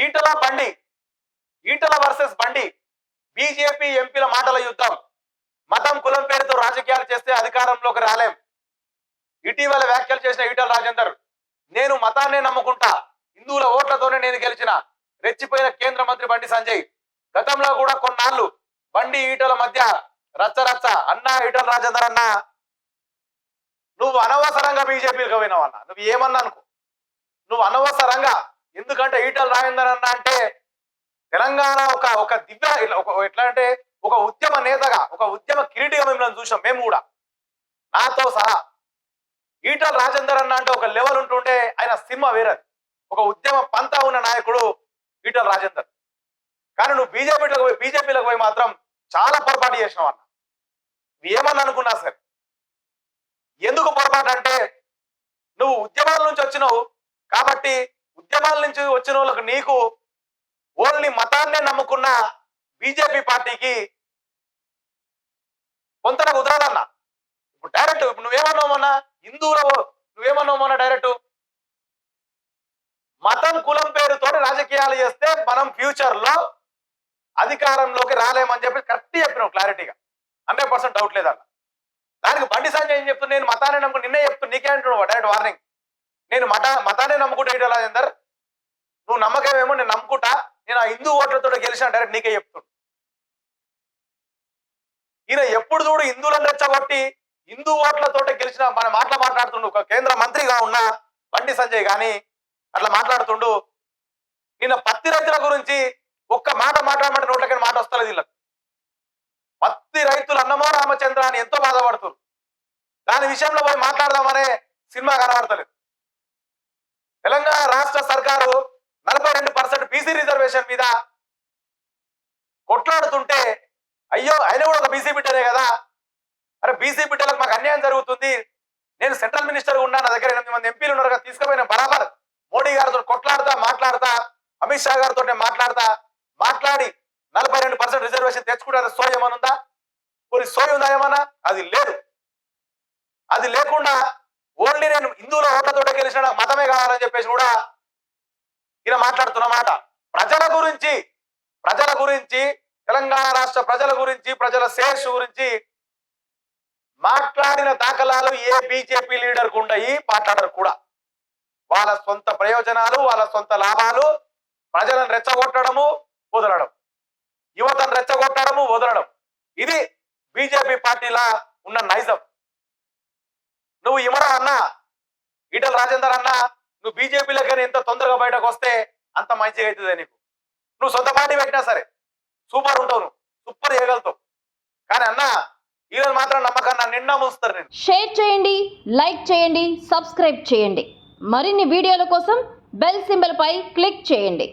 ఈటల బండి, ఈటల వర్సెస్ బండి, బీజేపీ ఎంపీల మాటల యుద్ధం. మతం కులం పేరుతో రాజకీయాలు చేస్తే అధికారంలోకి రాలేం. ఇటీవల వ్యాఖ్యలు చేసిన ఈటల రాజేందర్, నేను మతాన్నే నమ్ముకుంటా, హిందువుల ఓట్లతోనే నేను గెలిచిన, రెచ్చిపోయిన కేంద్ర మంత్రి బండి సంజయ్. గతంలో కూడా కొన్నాళ్ళు బండి ఈటల మధ్య రచ్చ అన్నా ఈటల రాజేందర్ అన్నా, నువ్వు అనవసరంగా బీజేపీకి పోయినావన్నా, నువ్వు ఏమన్నా అనుకో, నువ్వు అనవసరంగా. ఎందుకంటే ఈటల రాజేందర్ అన్న అంటే తెలంగాణ ఒక దివ్య ఎట్లా అంటే ఒక ఉద్యమ నేతగా, ఒక ఉద్యమ కిరీటిగా మిమ్మల్ని చూసాం మేము కూడా, నాతో సహా. ఈటల రాజేందర్ అన్న అంటే ఒక లెవెల్ ఉంటుండే, ఆయన సినిమా వేరేది, ఒక ఉద్యమ పంతా ఉన్న నాయకుడు ఈటల రాజేందర్. కానీ నువ్వు బీజేపీలకు పోయి మాత్రం చాలా పొరపాటు చేసినావు అన్న. ఏమన్నా అనుకున్నా సరే. ఎందుకు పొరపాటు అంటే, నువ్వు ఉద్యమాల నుంచి వచ్చినావు కాబట్టి ఉద్యమాల నుంచి వచ్చిన వాళ్ళకు నీకు ఓన్లీ మతాన్నే నమ్ముకున్న బీజేపీ పార్టీకి కొంత కుదరదన్నా. ఇప్పుడు డైరెక్ట్ నువ్వేమన్నావుమన్నా, నువ్వేమన్నావుమన్నా డైరెక్ట్ మతం కులం పేరుతో రాజకీయాలు చేస్తే మనం ఫ్యూచర్ లో అధికారంలోకి రాలేమని చెప్పి కరెక్ట్ చెప్పినావు క్లారిటీగా, 100% డౌట్ లేదన్న. దానికి బండి సంజయ్ ఏం చెప్తున్నా, నేను మతాన్ని నమ్ముకుంటా, నిన్నే చెప్తున్నా, నీకే అంటున్నావు డైరెక్ట్ వార్నింగ్. నేను మతాన్ని నమ్ముకుంటా ఈటల రాజేందర్, నువ్వు నమ్మకమేమో, నేను నమ్ముకుంటా, నేను ఆ హిందూ ఓట్లతో గెలిచిన డైరెక్ట్ నీకే చెప్తున్నా. ఈయన ఎప్పుడు చూడు హిందువులను రెచ్చగొట్టి హిందూ ఓట్లతో గెలిచిన మన మాట్లాడుతుండు. ఒక కేంద్ర మంత్రిగా ఉన్న బండి సంజయ్ గాని అట్లా మాట్లాడుతుండు. నిన్న పత్తి రైతుల గురించి ఒక్క మాట మాట్లాడమంటే నోట్లకి మాట వస్తలేదు వీళ్ళకి. పత్తి రైతులు అన్నమో రామచంద్ర అని ఎంతో బాధపడుతున్నారు. దాని విషయంలో పోయి మాట్లాడదామనే సినిమా కనబడతలేదు. తెలంగాణ రాష్ట్ర సర్కారు 42% బీసీ రిజర్వేషన్ మీద కొట్లాడుతుంటే, అయ్యో ఆయన కూడా ఒక బీసీ బిడ్డనే కదా, అరే బీసీ బిడ్డలకు మాకు అన్యాయం జరుగుతుంది, నేను సెంట్రల్ మినిస్టర్ ఉన్నా, నా దగ్గర 8 మంది ఎంపీలు ఉన్నారు కదా, తీసుకుపోయిన బరాబర్ మోడీ గారితో మాట్లాడతా అమిత్ షా గారితో మాట్లాడి 42% రిజర్వేషన్ తెచ్చుకుంటే సోయ ఏమనుందా? కొన్ని సోయ ఉందా ఏమన్నా? అది లేదు. అది లేకుండా ఓన్లీ నేను హిందువుల ఓట్లతో గెలిచిన మతమే కావాలని చెప్పేసి కూడా ఈయన మాట్లాడుతున్న మాట. ప్రజల గురించి తెలంగాణ రాష్ట్ర ప్రజల గురించి, ప్రజల శ్రేయస్సు గురించి మాట్లాడిన దాఖలాలు ఏ బీజేపీ లీడర్కు ఉండయి, మాట్లాడరు కూడా. వాళ్ళ సొంత ప్రయోజనాలు, వాళ్ళ సొంత లాభాలు, ప్రజలను రెచ్చగొట్టడము వదలడం, యువతను రెచ్చగొట్టడము వదలడం, ఇది బీజేపీ పార్టీలా ఉన్న నైజం. నువ్వు ఇమరా అన్నా, ఈటల రాజేందర్ అన్నా, నువ్వు బీజేపీలోకి ఎంత తొందరగా బయటకు వస్తే అంత మంచిగా అవుతుంది నీకు. నువ్వు సొంత పార్టీ పెట్టినా సరే సూపర్ ఉంటావు, నువ్వు సూపర్ చేయగలుగుతావు. కానీ అన్నా ఈరోజు మాత్రం నమ్మకాన్ని నిండా ముంచుతారు. నేను షేర్ చేయండి, లైక్ చేయండి, సబ్స్క్రైబ్ చేయండి. మరిన్ని వీడియోల కోసం బెల్ సింబల్ పై క్లిక్ చేయండి.